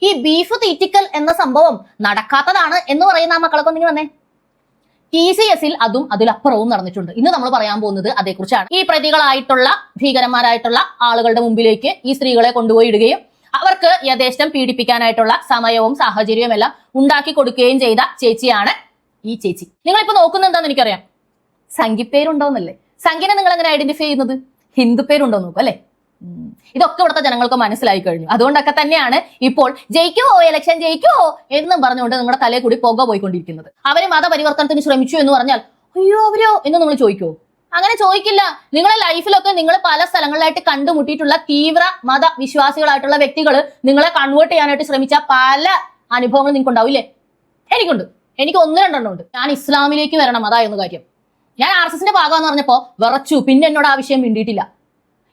ഈ ബീഫ് തീറ്റിക്കൽ എന്ന സംഭവം നടക്കാത്തതാണ് എന്ന് പറയുന്ന ആ മക്കളൊക്കെ ഒന്നിങ്ങനെ വന്നേ. TCSൽ അതും അതിലപ്പുറവും നടന്നിട്ടുണ്ട്. ഇന്ന് നമ്മൾ പറയാൻ പോകുന്നത് അതേക്കുറിച്ചാണ്. ഈ പ്രതികളായിട്ടുള്ള ഭീകരന്മാരായിട്ടുള്ള ആളുകളുടെ മുമ്പിലേക്ക് ഈ സ്ത്രീകളെ കൊണ്ടുപോയി ഇടുകയും അവർക്ക് യഥേഷ്ടം പീഡിപ്പിക്കാനായിട്ടുള്ള സമയവും സാഹചര്യവും എല്ലാം ഉണ്ടാക്കി കൊടുക്കുകയും ചെയ്ത ചേച്ചിയാണ് ഈ ചേച്ചി. നിങ്ങളിപ്പോ നോക്കുന്നുണ്ടെന്ന് എനിക്കറിയാം. സംഖ്യപ്പേരുണ്ടോന്നല്ലേ? സംഖ്യനെ നിങ്ങൾ എങ്ങനെ ഐഡന്റിഫൈ ചെയ്യുന്നത്? ഹിന്ദു പേരുണ്ടോ നോക്കും അല്ലെ? ഇതൊക്കെ ഇവിടുത്തെ ജനങ്ങൾക്ക് മനസ്സിലായി കഴിഞ്ഞു. അതുകൊണ്ടൊക്കെ തന്നെയാണ് ഇപ്പോൾ ജയിക്കുവോ ഇലക്ഷൻ ജയിക്കുവോ എന്നും പറഞ്ഞുകൊണ്ട് നിങ്ങളുടെ തലയിൽ കൂടി പുക പോയിക്കൊണ്ടിരിക്കുന്നത്. അവര് മതപരിവർത്തനത്തിന് ശ്രമിച്ചു എന്ന് പറഞ്ഞാൽ അയ്യോ അവരോ എന്ന് നിങ്ങൾ ചോദിക്കുവോ? അങ്ങനെ ചോദിക്കില്ല. നിങ്ങളെ ലൈഫിലൊക്കെ നിങ്ങൾ പല സ്ഥലങ്ങളിലായിട്ട് കണ്ടുമുട്ടിയിട്ടുള്ള തീവ്ര മതവിശ്വാസികളായിട്ടുള്ള വ്യക്തികൾ നിങ്ങളെ കൺവേർട്ട് ചെയ്യാനായിട്ട് ശ്രമിച്ച പല അനുഭവങ്ങൾ നിങ്ങൾക്ക് ഉണ്ടാവില്ലേ? എനിക്കുണ്ട്. എനിക്ക് 1-2 ഉണ്ട്. ഞാൻ ഇസ്ലാമിലേക്ക് വരണം അതായിരുന്നു കാര്യം. ഞാൻ RSSന്റെ ഭാഗമെന്ന് പറഞ്ഞപ്പോ വിറച്ചു. പിന്നെ എന്നോട് ആ വിഷയം മിണ്ടിയിട്ടില്ല.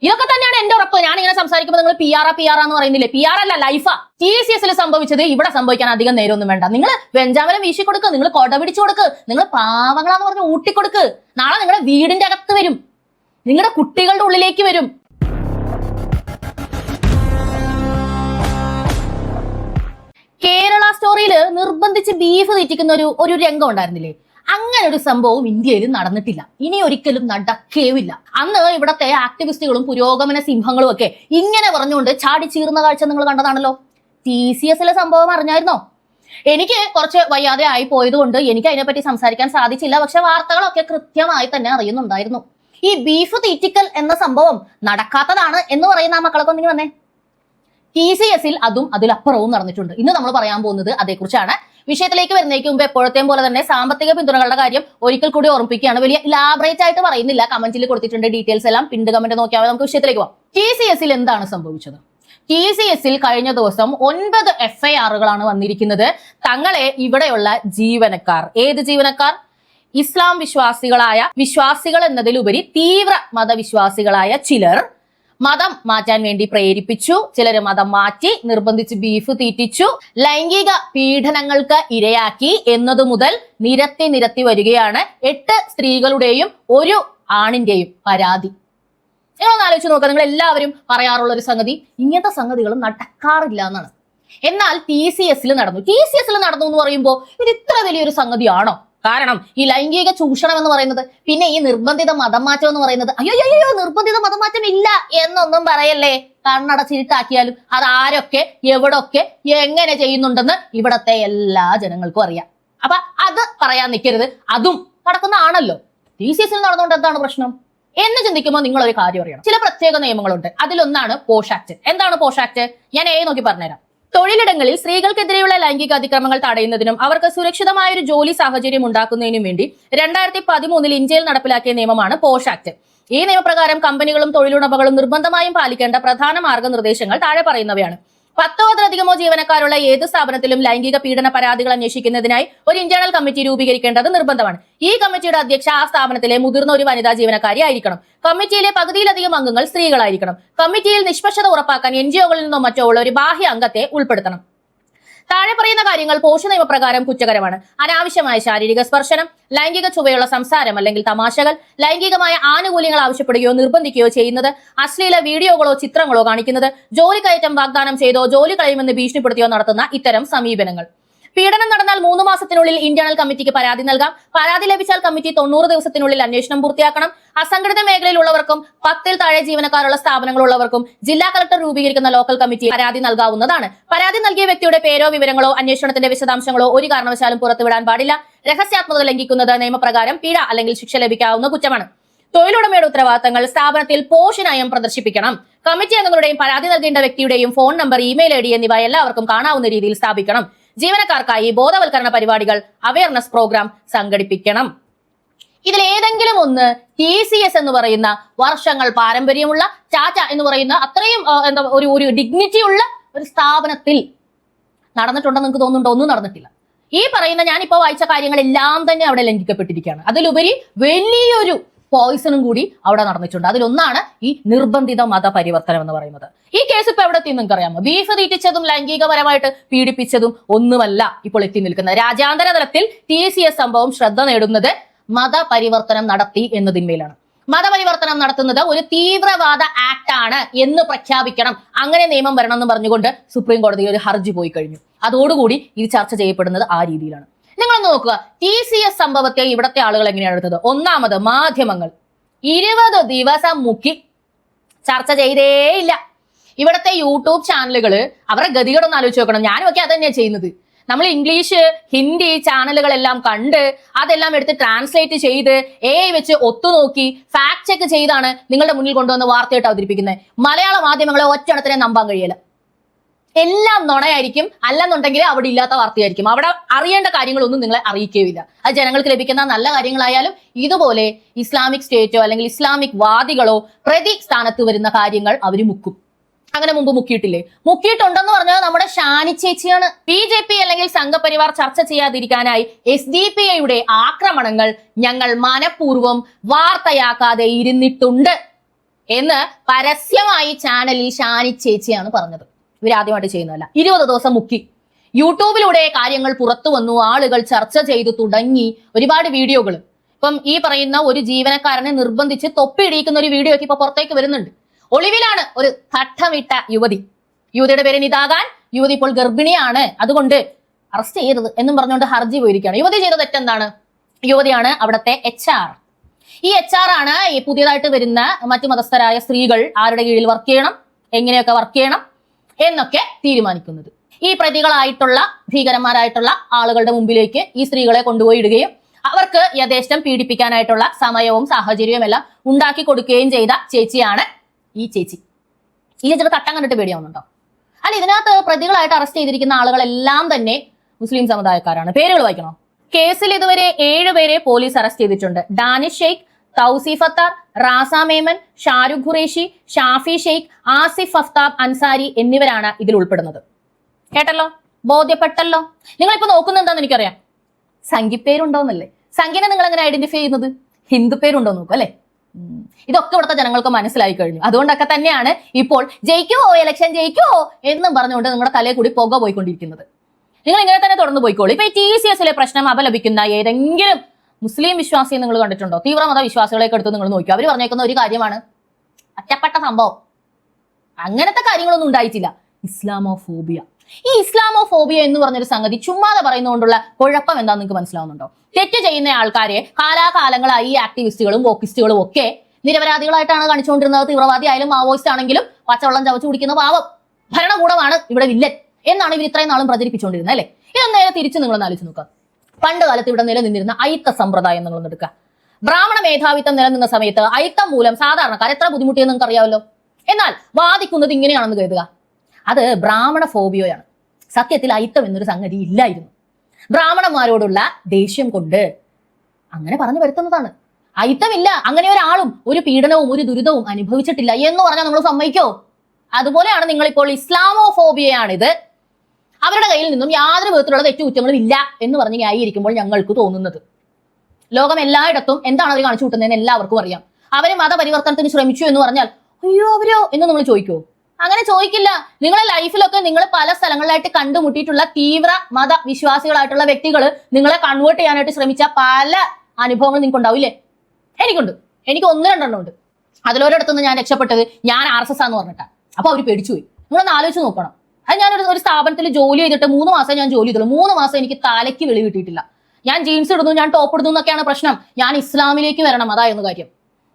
ഇതൊക്കെ തന്നെയാണ് എന്റെ ഉറപ്പ്. ഞാൻ ഇങ്ങനെ സംസാരിക്കുമ്പോൾ നിങ്ങൾ PR എന്ന് പറയുന്നില്ലേ? PR അല്ല, ലൈഫാ. TCSൽ സംഭവിച്ചത് ഇവിടെ സംഭവിക്കാൻ അധികം നേരമൊന്നും വേണ്ട. നിങ്ങൾ വെഞ്ചാമരം വീശി കൊടുക്ക്, നിങ്ങൾ കൊട പിടിച്ചു കൊടുക്ക്, നിങ്ങൾ പാവങ്ങളാന്ന് പറഞ്ഞ് ഊട്ടിക്കൊടുക്ക്. നാളെ നിങ്ങളുടെ വീടിന്റെ അകത്ത് വരും, നിങ്ങളുടെ കുട്ടികളുടെ ഉള്ളിലേക്ക് വരും. കേരള സ്റ്റോറിയിൽ നിർബന്ധിച്ച് ബീഫ് തീറ്റിക്കുന്ന ഒരു രംഗം ഉണ്ടായിരുന്നില്ലേ? അങ്ങനെ ഒരു സംഭവം ഇന്ത്യയിൽ നടന്നിട്ടില്ല, ഇനി ഒരിക്കലും നടക്കേവില്ല. അന്ന് ഇവിടത്തെ ആക്ടിവിസ്റ്റുകളും പുരോഗമന സിംഹങ്ങളും ഒക്കെ ഇങ്ങനെ പറഞ്ഞുകൊണ്ട് ചാടി ചീർന്ന കാഴ്ച നിങ്ങൾ കണ്ടതാണല്ലോ. TCSലെ സംഭവം അറിഞ്ഞായിരുന്നോ? എനിക്ക് കുറച്ച് വയ്യാതെ ആയി പോയതുകൊണ്ട് എനിക്ക് അതിനെപ്പറ്റി സംസാരിക്കാൻ സാധിച്ചില്ല. പക്ഷെ വാർത്തകളൊക്കെ കൃത്യമായി തന്നെ അറിയുന്നുണ്ടായിരുന്നു. ഈ ബീഫ് തീറ്റിക്കൽ എന്ന സംഭവം നടക്കാത്തതാണ് എന്ന് പറയുന്ന ആ മക്കളൊക്കെ ഒന്നിങ്ങനെ വന്നേ. TCSൽ അതും അതിലപ്പുറവും നടന്നിട്ടുണ്ട്. ഇന്ന് നമ്മൾ പറയാൻ പോകുന്നത് അതേക്കുറിച്ചാണ്. വിഷയത്തിലേക്ക് വരുന്നതിന് മുമ്പ് എപ്പോഴത്തെയും പോലെ തന്നെ സാമ്പത്തിക പിന്തുണകളുടെ കാര്യം ഒരിക്കൽ കൂടി ഓർമ്മിപ്പിക്കുകയാണ്. വലിയ ഇലാബറേറ്റ് ആയിട്ട് പറയുന്നില്ല, കമന്റിൽ കൊടുത്തിട്ടുണ്ട് ഡീറ്റെയിൽസ് എല്ലാം. പിണ്ട് കമന്റ് നോക്കിയാൽ നമുക്ക് വിഷയത്തിലേക്ക് പോകാം. TCSൽ എന്താണ് സംഭവിച്ചത്? TCSൽ കഴിഞ്ഞ ദിവസം 9 FIRകളാണ് വന്നിരിക്കുന്നത്. തങ്ങളെ ഇവിടെയുള്ള ജീവനക്കാർ, ഏത് ജീവനക്കാർ? ഇസ്ലാം വിശ്വാസികൾ എന്നതിലുപരി തീവ്ര മതവിശ്വാസികളായ ചിലർ മതം മാറ്റാൻ വേണ്ടി പ്രേരിപ്പിച്ചു. ചിലര് മതം മാറ്റി, നിർബന്ധിച്ച് ബീഫ് തീറ്റിച്ചു, ലൈംഗിക പീഡനങ്ങൾക്ക് ഇരയാക്കി എന്നതു മുതൽ നിരത്തി വരികയാണ് 8 സ്ത്രീകളുടെയും 1 ആണിന്റെയും പരാതി. നിങ്ങളൊന്ന് ആലോചിച്ച് നോക്കുക. നിങ്ങൾ എല്ലാവരും പറയാറുള്ള ഒരു സംഗതി, ഇങ്ങനത്തെ സംഗതികളും നടക്കാറില്ല എന്നാണ്. എന്നാൽ TCSൽ നടന്നു. TCSൽ നടന്നു എന്ന് പറയുമ്പോൾ ഇത് ഇത്ര വലിയൊരു സംഗതിയാണോ? കാരണം ഈ ലൈംഗിക ചൂഷണം എന്ന് പറയുന്നത്, പിന്നെ ഈ നിർബന്ധിത മതം മാറ്റം എന്ന് പറയുന്നത്, അയ്യോ നിർബന്ധിത മതം മാറ്റം ഇല്ല എന്നൊന്നും പറയല്ലേ. കണ്ണടച്ചിട്ടാക്കിയാലും അത് ആരൊക്കെ എവിടൊക്കെ എങ്ങനെ ചെയ്യുന്നുണ്ടെന്ന് ഇവിടത്തെ എല്ലാ ജനങ്ങൾക്കും അറിയാം. അപ്പൊ അത് പറയാൻ നിൽക്കരുത്. അതും നടക്കുന്നതാണല്ലോ. TCSൽ നടന്നുകൊണ്ട് എന്താണ് പ്രശ്നം എന്ന് ചിന്തിക്കുമ്പോൾ നിങ്ങൾ ഒരു കാര്യം അറിയണം. ചില പ്രത്യേക നിയമങ്ങളുണ്ട്. അതിലൊന്നാണ് പോഷ് ആക്ട്. എന്താണ് പോഷ് ആക്ട്? ഞാൻ നോക്കി പറഞ്ഞുതരാം. തൊഴിലിടങ്ങളിൽ സ്ത്രീകൾക്കെതിരെയുള്ള ലൈംഗിക അതിക്രമങ്ങൾ തടയുന്നതിനും അവർക്ക് സുരക്ഷിതമായ ഒരു ജോലി സാഹചര്യം ഉണ്ടാക്കുന്നതിനും വേണ്ടി 2013 ഇന്ത്യയിൽ നടപ്പിലാക്കിയ നിയമമാണ് പോഷ് ആക്ട്. ഈ നിയമപ്രകാരം കമ്പനികളും തൊഴിലുടമകളും നിർബന്ധമായും പാലിക്കേണ്ട പ്രധാന മാർഗനിർദ്ദേശങ്ങൾ താഴെ പറയുന്നവയാണ്. 10 അതിലധികമോ ജീവനക്കാരുള്ള ഏത് സ്ഥാപനത്തിലും ലൈംഗിക പീഡന പരാതികൾ അന്വേഷിക്കുന്നതിനായി ഒരു ഇന്റേണൽ കമ്മിറ്റി രൂപീകരിക്കേണ്ടത് നിർബന്ധമാണ്. ഈ കമ്മിറ്റിയുടെ അധ്യക്ഷ ആ സ്ഥാപനത്തിലെ മുതിർന്ന ഒരു വനിതാ ജീവനക്കാരി ആയിരിക്കണം. കമ്മിറ്റിയിലെ പകുതിയിലധികം അംഗങ്ങൾ സ്ത്രീകളായിരിക്കണം. കമ്മിറ്റിയിൽ നിഷ്പക്ഷത ഉറപ്പാക്കാൻ NGOകളിൽ നിന്നോ മറ്റോ ഉള്ള ഒരു ബാഹ്യ അംഗത്തെ ഉൾപ്പെടുത്തണം. താഴെ പറയുന്ന കാര്യങ്ങൾ പോഷ് നിയമപ്രകാരം കുറ്റകരമാണ്. അനാവശ്യമായ ശാരീരിക സ്പർശനം, ലൈംഗിക ചുവയുള്ള സംസാരം അല്ലെങ്കിൽ തമാശകൾ, ലൈംഗികമായ ആനുകൂല്യങ്ങൾ ആവശ്യപ്പെടുകയോ നിർബന്ധിക്കുകയോ ചെയ്യുന്നത്, അശ്ലീല വീഡിയോകളോ ചിത്രങ്ങളോ കാണിക്കുന്നത്, ജോലി കയറ്റം വാഗ്ദാനം ചെയ്തോ ജോലി കളയുമെന്ന് ഭീഷണിപ്പെടുത്തിയോ നടത്തുന്ന ഇത്തരം സമീപനങ്ങൾ. പീഡനം നടന്നാൽ 3 മാസത്തിനുള്ളിൽ ഇന്റേണൽ കമ്മിറ്റിക്ക് പരാതി നൽകാം. പരാതി ലഭിച്ചാൽ കമ്മിറ്റി 90 ദിവസത്തിനുള്ളിൽ അന്വേഷണം പൂർത്തിയാക്കണം. അസംഘടിത മേഖലയിലുള്ളവർക്കും 10-ൽ താഴെ ജീവനക്കാരുള്ള സ്ഥാപനങ്ങളുള്ളവർക്കും ജില്ലാ കളക്ടർ രൂപീകരിക്കുന്ന ലോക്കൽ കമ്മിറ്റി പരാതി നൽകാവുന്നതാണ്. പരാതി നൽകിയ വ്യക്തിയുടെ പേരോ വിവരങ്ങളോ അന്വേഷണത്തിന്റെ വിശദാംശങ്ങളോ ഒരു കാരണവശാലും പുറത്തുവിടാൻ പാടില്ല. രഹസ്യാത്മകത ലംഘിക്കുന്നത് നിയമപ്രകാരം പിഴ അല്ലെങ്കിൽ ശിക്ഷ ലഭിക്കാവുന്ന കുറ്റമാണ്. തൊഴിലുടമയുടെ ഉത്തരവാദിത്തങ്ങൾ: സ്ഥാപനത്തിൽ പോഷ് നയം പ്രദർശിപ്പിക്കണം. കമ്മിറ്റി അംഗങ്ങളുടെയും പരാതി നൽകേണ്ട വ്യക്തിയുടെയും ഫോൺ നമ്പർ, ഇമെയിൽ ID എന്നിവ എല്ലാവർക്കും കാണാവുന്ന രീതിയിൽ സ്ഥാപിക്കണം. ജീവനക്കാർക്കായി ബോധവൽക്കരണ പരിപാടികൾ, അവയർനെസ് പ്രോഗ്രാം സംഘടിപ്പിക്കണം. ഇതിലേതെങ്കിലും ഒന്ന് TCS എന്ന് പറയുന്ന വർഷങ്ങൾ പാരമ്പര്യമുള്ള, ടാറ്റ എന്ന് പറയുന്ന അത്രയും ഒരു ഡിഗ്നിറ്റി ഉള്ള ഒരു സ്ഥാപനത്തിൽ നടന്നിട്ടുണ്ടെന്ന് നിങ്ങൾക്ക് തോന്നുന്നുണ്ടോ? ഒന്നും നടന്നിട്ടില്ല. ഈ പറയുന്ന ഞാനിപ്പോ വായിച്ച കാര്യങ്ങളെല്ലാം തന്നെ അവിടെ ലംഘിക്കപ്പെട്ടിരിക്കുകയാണ്. അതിലുപരി വലിയൊരു പോയിസണും കൂടി അവിടെ നടന്നിട്ടുണ്ട്. അതിലൊന്നാണ് ഈ നിർബന്ധിത മതപരിവർത്തനം എന്ന് പറയുന്നത്. ഈ കേസ് ഇപ്പൊ എവിടെ എത്തി നിങ്ങൾക്ക് അറിയാമോ? ബീഫ് തീറ്റിച്ചതും ലൈംഗികപരമായിട്ട് പീഡിപ്പിച്ചതും ഒന്നുമല്ല ഇപ്പോൾ എത്തി നിൽക്കുന്നത്. രാജ്യാന്തര തലത്തിൽ TCS സംഭവം ശ്രദ്ധ നേടുന്നത് മതപരിവർത്തനം നടത്തി എന്നതിന്മേലാണ്. മതപരിവർത്തനം നടത്തുന്നത് ഒരു തീവ്രവാദ ആക്ട് ആണ് എന്ന് പ്രഖ്യാപിക്കണം, അങ്ങനെ നിയമം വരണം എന്ന് പറഞ്ഞുകൊണ്ട് സുപ്രീം കോടതിയിൽ ഒരു ഹർജി പോയി കഴിഞ്ഞു. അതോടുകൂടി ഇത് ചർച്ച ചെയ്യപ്പെടുന്നത് ആ രീതിയിലാണ്. നിങ്ങളൊന്ന് നോക്കുക, TCS സംഭവത്തെ ഇവിടത്തെ ആളുകൾ എങ്ങനെയാണ് എടുത്തത്? ഒന്നാമത് മാധ്യമങ്ങൾ 20 ദിവസം മുക്കി ചർച്ച ചെയ്തേയില്ല. ഇവിടത്തെ യൂട്യൂബ് ചാനലുകൾ അവരുടെ ഗതികളൊന്ന് ആലോചിച്ച് നോക്കണം. ഞാനും ഒക്കെ അത് തന്നെയാണ് ചെയ്യുന്നത്. നമ്മൾ ഇംഗ്ലീഷ് ഹിന്ദി ചാനലുകളെല്ലാം കണ്ട് അതെല്ലാം എടുത്ത് ട്രാൻസ്ലേറ്റ് ചെയ്ത് AI വെച്ച് ഒത്തുനോക്കി ഫാക്ട് ചെക്ക് ചെയ്താണ് നിങ്ങളുടെ മുന്നിൽ കൊണ്ടുവന്ന് വാർത്തയായിട്ട് അവതരിപ്പിക്കുന്നത്. മലയാള മാധ്യമങ്ങളെ ഒറ്റണത്തിനെ നമ്പാൻ കഴിയില്ല. എല്ലാം നുണയായിരിക്കും, അല്ലെന്നുണ്ടെങ്കിൽ അവിടെ ഇല്ലാത്ത വാർത്തയായിരിക്കും. അവിടെ അറിയേണ്ട കാര്യങ്ങളൊന്നും നിങ്ങളെ അറിയിക്കുകയില്ല. അത് ജനങ്ങൾക്ക് ലഭിക്കുന്ന നല്ല കാര്യങ്ങളായാലും ഇതുപോലെ ഇസ്ലാമിക് സ്റ്റേറ്റോ അല്ലെങ്കിൽ ഇസ്ലാമിക് വാദികളോ പ്രതി സ്ഥാനത്ത് വരുന്ന കാര്യങ്ങൾ അവർ മുക്കും. അങ്ങനെ മുമ്പ് മുക്കിയിട്ടില്ലേ? മുക്കിയിട്ടുണ്ടെന്ന് പറഞ്ഞാൽ നമ്മുടെ ഷാനി ചേച്ചിയാണ്. BJP അല്ലെങ്കിൽ സംഘപരിവാർ ചർച്ച ചെയ്യാതിരിക്കാനായി SDPIയുടെ ആക്രമണങ്ങൾ ഞങ്ങൾ മനഃപൂർവ്വം വാർത്തയാക്കാതെ ഇരുന്നിട്ടുണ്ട് എന്ന് പരസ്യമായി ചാനലിൽ ഷാനി ചേച്ചിയാണ് പറഞ്ഞത്. ഇവരാദ്യമായിട്ട് ചെയ്യുന്നതല്ല. 20 ദിവസം മുക്കി. യൂട്യൂബിലൂടെ കാര്യങ്ങൾ പുറത്തു വന്നു, ആളുകൾ ചർച്ച ചെയ്തു തുടങ്ങി. ഒരുപാട് വീഡിയോകൾ ഇപ്പം ഈ പറയുന്ന ഒരു ജീവനക്കാരനെ നിർബന്ധിച്ച് തൊപ്പിയിടിക്കുന്ന ഒരു വീഡിയോ ഒക്കെ ഇപ്പൊ പുറത്തേക്ക് വരുന്നുണ്ട്. ഒളിവിലാണ് ഒരു ഘട്ടമിട്ട യുവതിയുടെ പേര് നിതാകാൻ. യുവതി ഇപ്പോൾ ഗർഭിണിയാണ്, അതുകൊണ്ട് അറസ്റ്റ് ചെയ്യരുത് എന്നും പറഞ്ഞുകൊണ്ട് ഹർജി പോയിരിക്കുകയാണ്. യുവതി ചെയ്ത തെറ്റെന്താണ്? യുവതിയാണ് അവിടുത്തെ HR. ഈ HR ആണ് ഈ പുതിയതായിട്ട് വരുന്ന മറ്റു മതസ്ഥരായ സ്ത്രീകൾ ആരുടെ കീഴിൽ വർക്ക് ചെയ്യണം, എങ്ങനെയൊക്കെ വർക്ക് ചെയ്യണം എന്നൊക്കെ തീരുമാനിക്കുന്നത്. ഈ പ്രതികളായിട്ടുള്ള ഭീകരന്മാരായിട്ടുള്ള ആളുകളുടെ മുമ്പിലേക്ക് ഈ സ്ത്രീകളെ കൊണ്ടുപോയി ഇടുകയും അവർക്ക് യഥേഷ്ടം പീഡിപ്പിക്കാനായിട്ടുള്ള സമയവും സാഹചര്യവും എല്ലാം ഉണ്ടാക്കി കൊടുക്കുകയും ചെയ്ത ചേച്ചിയാണ് ഈ ചേച്ചി. ഈ ചേച്ചിയുടെ തട്ടം കണ്ടിട്ട് പേടിയാവുന്നുണ്ടോ? അല്ല, ഇതിനകത്ത് പ്രതികളായിട്ട് അറസ്റ്റ് ചെയ്തിരിക്കുന്ന ആളുകളെല്ലാം തന്നെ മുസ്ലിം സമുദായക്കാരാണ്. പേരുകൾ വായിക്കണോ? കേസിൽ ഇതുവരെ 7 പേരെ പോലീസ് അറസ്റ്റ് ചെയ്തിട്ടുണ്ട്. ഡാനിഷ് ഷെയ്ഖ്, തൗസീഫ് അത്താർ, റാസ മേമൻ, ഷാരുഖ് ഖുറേഷി, ഷാഫി ഷെയ്ഖ്, ആസിഫ് അഫ്താബ് അൻസാരി എന്നിവരാണ് ഇതിൽ ഉൾപ്പെടുന്നത്. കേട്ടല്ലോ, ബോധ്യപ്പെട്ടല്ലോ. നിങ്ങളിപ്പോ നോക്കുന്നത് എന്താന്ന് എനിക്കറിയാം, സംഖ്യ പേരുണ്ടോന്നല്ലേ. സംഖ്യനെ നിങ്ങൾ എങ്ങനെ ഐഡന്റിഫൈ ചെയ്യുന്നത്? ഹിന്ദു പേരുണ്ടോ നോക്കും അല്ലെ. ഇതൊക്കെ ഇവിടുത്തെ ജനങ്ങൾക്ക് മനസ്സിലായി കഴിഞ്ഞു. അതുകൊണ്ടൊക്കെ തന്നെയാണ് ഇപ്പോൾ ജയിക്കുവോ ഇലക്ഷൻ ജയിക്കുവോ എന്നും പറഞ്ഞുകൊണ്ട് നിങ്ങളുടെ തലയിൽ കൂടി പുക പോയിക്കൊണ്ടിരിക്കുന്നത്. നിങ്ങൾ ഇങ്ങനെ തന്നെ തുടർന്ന് പോയിക്കോളൂ. ഇപ്പൊ ഈ TCSലെ പ്രശ്നം അപലപിക്കുന്ന ഏതെങ്കിലും മുസ്ലിം വിശ്വാസിയെ നിങ്ങൾ കണ്ടിട്ടുണ്ടോ? തീവ്രമത വിശ്വാസികളെയൊക്കെ എടുത്ത് നിങ്ങൾ നോക്കിയോ? അവർ പറഞ്ഞേക്കുന്ന ഒരു കാര്യമാണ്, ഒറ്റപ്പെട്ട സംഭവം, അങ്ങനത്തെ കാര്യങ്ങളൊന്നും ഉണ്ടായിട്ടില്ല. ഇസ്ലാമോഫോബിയ. ഈ ഇസ്ലാമോഫോബിയ എന്ന് പറഞ്ഞൊരു സംഗതി ചുമ്മാതെ പറയുന്നതുകൊണ്ടുള്ള കുഴപ്പം എന്താന്ന് നിങ്ങൾക്ക് മനസ്സിലാവുന്നുണ്ടോ? തെറ്റ് ചെയ്യുന്ന ആൾക്കാരെ കാലാകാലങ്ങളായി ഈ ആക്ടിവിസ്റ്റുകളും വോക്കിസ്റ്റുകളും ഒക്കെ നിരപരാധികളായിട്ടാണ് കാണിച്ചുകൊണ്ടിരുന്നത്. തീവ്രവാദി ആയാലും മാവോയിസ്റ്റ് ആണെങ്കിലും പച്ചവെള്ളം ചവച്ചു കുടിക്കുന്ന പാവം ഭരണകൂടമാണ് ഇവിടെ വില്ലൻ എന്നാണ് ഇവർ ഇത്രയും നാളും പ്രചരിപ്പിച്ചുകൊണ്ടിരുന്നത് അല്ലെ. ഇതൊന്നേരെ തിരിച്ച് നിങ്ങളൊന്ന് ആലോചിച്ച് നോക്കാം. പണ്ട് കാലത്ത് ഇവിടെ നിലനിന്നിരുന്ന അയിത്ത സമ്പ്രദായം നിങ്ങളൊന്ന് എടുക്കുക. ബ്രാഹ്മണ മേധാവിത്വം നിലനിന്ന സമയത്ത് അയിത്തം മൂലം സാധാരണക്കാർ എത്ര ബുദ്ധിമുട്ടിയെന്ന് നിങ്ങൾക്ക് അറിയാമല്ലോ. എന്നാൽ വാദിക്കുന്നത് ഇങ്ങനെയാണെന്ന് കരുതുക, അത് ബ്രാഹ്മണ ഫോബിയോയാണ്. സത്യത്തിൽ അയിത്തം എന്നൊരു സംഗതി ഇല്ലായിരുന്നു. ബ്രാഹ്മണന്മാരോടുള്ള ദേഷ്യം കൊണ്ട് അങ്ങനെ പറഞ്ഞു വരുത്തുന്നതാണ്. അയിത്തമില്ല, അങ്ങനെ ഒരാളും ഒരു പീഡനവും ഒരു ദുരിതവും അനുഭവിച്ചിട്ടില്ല എന്ന് പറഞ്ഞാൽ നമ്മൾ സമ്മതിക്കോ? അതുപോലെയാണ് നിങ്ങളിപ്പോൾ ഇസ്ലാമോഫോബിയയാണിത്. അവരുടെ കയ്യിൽ നിന്നും യാതൊരു വിധത്തിലുള്ള തെറ്റുകുറ്റങ്ങളും ഇല്ല എന്ന് പറഞ്ഞ് ന്യായീകരിക്കുമ്പോൾ ഞങ്ങൾക്ക് തോന്നുന്നത്, ലോകം എല്ലായിടത്തും എന്താണ് അവർ കാണിച്ചു കൂട്ടുന്നതെന്ന് എല്ലാവർക്കും അറിയാം. അവര് മതപരിവർത്തനത്തിന് ശ്രമിച്ചു എന്ന് പറഞ്ഞാൽ അയ്യോ അവരോ എന്ന് നമ്മൾ ചോദിക്കുമോ? അങ്ങനെ ചോദിക്കില്ല. നിങ്ങളെ ലൈഫിലൊക്കെ നിങ്ങൾ പല സ്ഥലങ്ങളിലായിട്ട് കണ്ടുമുട്ടിയിട്ടുള്ള തീവ്ര മത വിശ്വാസികളായിട്ടുള്ള വ്യക്തികൾ നിങ്ങളെ കൺവേർട്ട് ചെയ്യാനായിട്ട് ശ്രമിച്ച പല അനുഭവങ്ങൾ നിങ്ങൾക്ക് ഉണ്ടാവില്ലേ? എനിക്കുണ്ട്. എനിക്ക് 1-2 ഉണ്ട്. അതിലൊരിടത്തുനിന്ന് ഞാൻ രക്ഷപ്പെട്ടത് ഞാൻ RSS ആന്ന് പറഞ്ഞിട്ടാ. അപ്പൊ അവർ പേടിച്ചുപോയി. നിങ്ങളൊന്ന് ആലോചിച്ച് നോക്കണം. അത് ഞാനൊരു സ്ഥാപനത്തിൽ ജോലി ചെയ്തിട്ട് 3 മാസം ഞാൻ ജോലി ചെയ്തുള്ളൂ. 3 മാസം എനിക്ക് തലയ്ക്ക് വെളി കിട്ടിയിട്ടില്ല. ഞാൻ ജീൻസ് ഇടുന്നു, ഞാൻ ടോപ്പ് ഇടുന്നു എന്നൊക്കെയാണ് പ്രശ്നം. ഞാൻ ഇസ്ലാമിലേക്ക് വരണം, അതായിരുന്നു കാര്യം.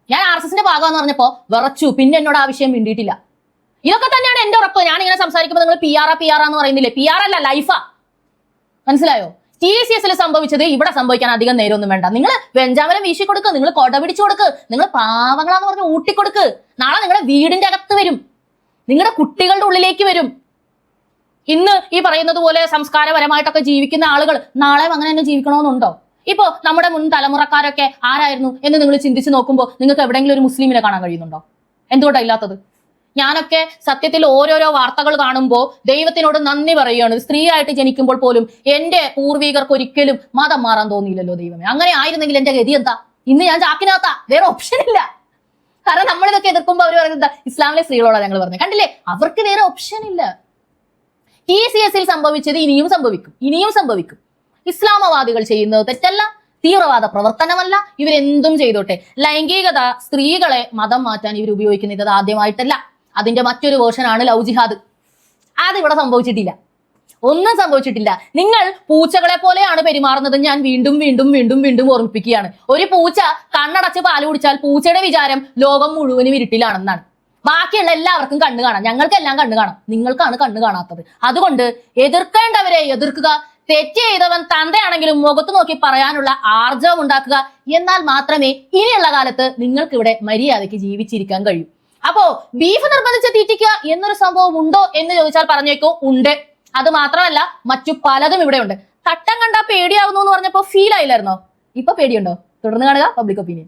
ഞാൻ RSSന്റെ ഭാഗമെന്ന് പറഞ്ഞപ്പോ വിറച്ചു. പിന്നെ എന്നോട് ആ വിഷയം മിണ്ടിയിട്ടില്ല. ഇതൊക്കെ തന്നെയാണ് എന്റെ ഉറപ്പ്. ഞാൻ ഇങ്ങനെ സംസാരിക്കുമ്പോൾ നിങ്ങൾ PR എന്ന് പറയുന്നില്ലേ? PR അല്ല, ലൈഫാ. മനസ്സിലായോ? TCSൽ സംഭവിച്ചത് ഇവിടെ സംഭവിക്കാൻ അധികം നേരമൊന്നും വേണ്ട. നിങ്ങൾ വെഞ്ചാമരം വീശി കൊടുക്ക്, നിങ്ങൾ കൊട പിടിച്ചു കൊടുക്ക്, നിങ്ങൾ പാവങ്ങളാന്ന് പറഞ്ഞ് ഊട്ടിക്കൊടുക്ക്. നാളെ നിങ്ങളുടെ വീടിന്റെ അകത്ത് വരും, നിങ്ങളുടെ കുട്ടികളുടെ ഉള്ളിലേക്ക് വരും. ഇന്ന് ഈ പറയുന്നത് പോലെ സംസ്കാരപരമായിട്ടൊക്കെ ജീവിക്കുന്ന ആളുകൾ നാളെ അങ്ങനെ തന്നെ ജീവിക്കണമെന്നുണ്ടോ? ഇപ്പോ നമ്മുടെ മുൻ തലമുറക്കാരൊക്കെ ആരായിരുന്നു എന്ന് നിങ്ങൾ ചിന്തിച്ച് നോക്കുമ്പോൾ നിങ്ങൾക്ക് എവിടെയെങ്കിലും ഒരു മുസ്ലിമിനെ കാണാൻ കഴിയുന്നുണ്ടോ? എന്തുകൊണ്ടാണ് ഇല്ലാത്തത്? ഞാനൊക്കെ സത്യത്തിൽ ഓരോരോ വാർത്തകൾ കാണുമ്പോൾ ദൈവത്തിനോട് നന്ദി പറയുകയാണ്. സ്ത്രീ ആയിട്ട് ജനിക്കുമ്പോൾ പോലും എന്റെ പൂർവികർക്ക് ഒരിക്കലും മതം മാറാൻ തോന്നിയില്ലല്ലോ ദൈവമേ. അങ്ങനെ ആയിരുന്നെങ്കിൽ എന്റെ ഗതി എന്താ? ഇന്ന് ഞാൻ ചാക്കിനകത്താ, വേറെ ഓപ്ഷൻ ഇല്ല. കാരണം നമ്മളിതൊക്കെ എതിർക്കുമ്പോൾ അവർ പറയുന്നത് ഇസ്ലാമിലെ സ്ത്രീകളോടാണ് ഞങ്ങൾ പറഞ്ഞത്. കണ്ടില്ലേ, അവർക്ക് വേറെ ഓപ്ഷൻ ഇല്ല. TCSൽ സംഭവിച്ചത് ഇനിയും സംഭവിക്കും. ഇസ്ലാമവാദികൾ ചെയ്യുന്നത് തെറ്റല്ല, തീവ്രവാദ പ്രവർത്തനമല്ല. ഇവരെന്തും ചെയ്തോട്ടെ. ലൈംഗികത, സ്ത്രീകളെ മതം മാറ്റാൻ ഇവർ ഉപയോഗിക്കുന്നത് ഇത് ആദ്യമായിട്ടല്ല. അതിന്റെ മറ്റൊരു വേർഷനാണ് ലവ് ജിഹാദ്. അതിവിടെ സംഭവിച്ചിട്ടില്ല, ഒന്നും സംഭവിച്ചിട്ടില്ല. നിങ്ങൾ പൂച്ചകളെ പോലെയാണ് പെരുമാറുന്നത്. ഞാൻ വീണ്ടും വീണ്ടും വീണ്ടും വീണ്ടും ഓർമ്മിപ്പിക്കുകയാണ്. ഒരു പൂച്ച കണ്ണടച്ച് പാല് കുടിച്ചാൽ പൂച്ചയുടെ വിചാരം ലോകം മുഴുവനും ഇരുട്ടിലാണെന്നാണ്. ബാക്കിയുള്ള എല്ലാവർക്കും കണ്ണു കാണാം, ഞങ്ങൾക്കെല്ലാം കണ്ണു കാണാം, നിങ്ങൾക്കാണ് കണ്ണു കാണാത്തത്. അതുകൊണ്ട് എതിർക്കേണ്ടവരെ എതിർക്കുക. തെറ്റ് ചെയ്തവൻ തന്തയാണെങ്കിലും മുഖത്ത് നോക്കി പറയാനുള്ള ആർജവം ഉണ്ടാക്കുക. എന്നാൽ മാത്രമേ ഇനിയുള്ള കാലത്ത് നിങ്ങൾക്കിവിടെ മര്യാദയ്ക്ക് ജീവിച്ചിരിക്കാൻ കഴിയൂ. അപ്പോ ബീഫ് നിർബന്ധിച്ച് തീറ്റിക്കുക എന്നൊരു സംഭവം ഉണ്ടോ എന്ന് ചോദിച്ചാൽ പറഞ്ഞേക്കോ, ഉണ്ട്. അത് മാത്രമല്ല മറ്റു പലതും ഇവിടെ ഉണ്ട്. തട്ടം കണ്ടാ പേടിയാവുന്നു എന്ന് പറഞ്ഞപ്പോ ഫീൽ ആയില്ലായിരുന്നോ? ഇപ്പൊ പേടിയുണ്ടോ? തുടർന്ന് കാണുക പബ്ലിക് ഒപ്പീനിയൻ.